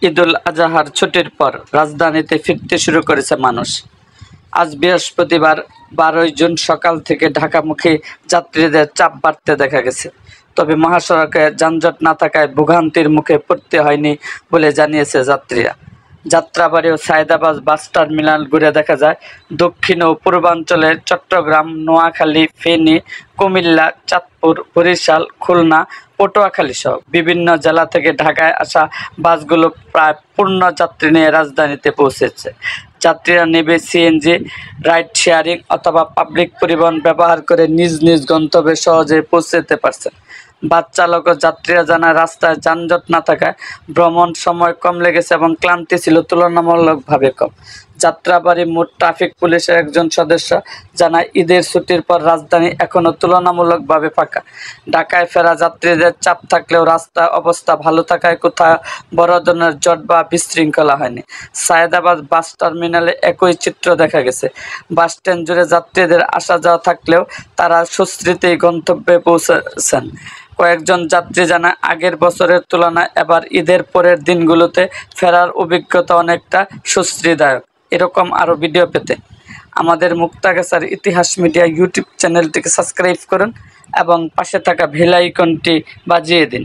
ঈদুল আজহার ছুটির পর রাজধানীতে ফিরতে শুরু করেছে মানুষ। আজ বৃহস্পতিবার 12 জুন সকাল থেকে ঢাকামুখী যাত্রীদের চাপ বাড়তে দেখা গেছে। তবে মহাসড়কে যানজট না থাকায় ভোগান্তির মুখে পড়তে হয়নি বলে জানিয়েছে যাত্রীরা। যাত্রাবাড়ী ও সায়েদাবাদ বাস টার্মিনাল ঘুরে দেখা যায় দক্ষিণ ও পূর্বাঞ্চলের চট্টগ্রাম, নোয়াখালী, ফেনী, কুমিল্লা, চাঁদপুর, বরিশাল, খুলনা, পটুয়াখালী সহ বিভিন্ন জেলা থেকে ঢাকায় আসা বাসগুলো প্রায় পূর্ণ যাত্রী নিয়ে রাজধানীতে পৌঁছেছে। যাত্রীরা নেবে সিএনজি, রাইড শেয়ারিং অথবা পাবলিক পরিবহন ব্যবহার করে নিজ নিজ গন্তব্যে সহজে পৌঁছতে পারছেন। বাস চালক ও যাত্রীরা জানায়, রাস্তায় যানজট না থাকায় ভ্রমণ সময় কম লেগেছে এবং ক্লান্তি ছিল তুলনামূলকভাবে কম। যাত্রাবাড়ী মোট ট্রাফিক পুলিশের একজন সদস্য জানায়, ঈদের ছুটির পর রাজধানী এখনও তুলনামূলকভাবে ফাঁকা। ঢাকায় ফেরা যাত্রীদের চাপ থাকলেও রাস্তার অবস্থা ভালো থাকায় কোথাও বড় ধরনের জট বা বিশৃঙ্খলা হয়নি। সায়েদাবাদ বাস টার্মিনালে একই চিত্র দেখা গেছে। বাস স্ট্যান্ড জুড়ে যাত্রীদের আসা যাওয়া থাকলেও তারা সুস্থিরতায় গন্তব্যে পৌঁছেছেন। কয়েকজন যাত্রী জানায়, আগের বছরের তুলনায় এবার ঈদের পরের দিনগুলোতে ফেরার অভিজ্ঞতা অনেকটা স্বস্তিদায়ক। এরকম আরও ভিডিও পেতে আমাদের মুক্তাগাছার ইতিহাস মিডিয়া ইউটিউব চ্যানেলটিকে সাবস্ক্রাইব করুন এবং পাশে থাকা বেল আইকনটি বাজিয়ে দিন।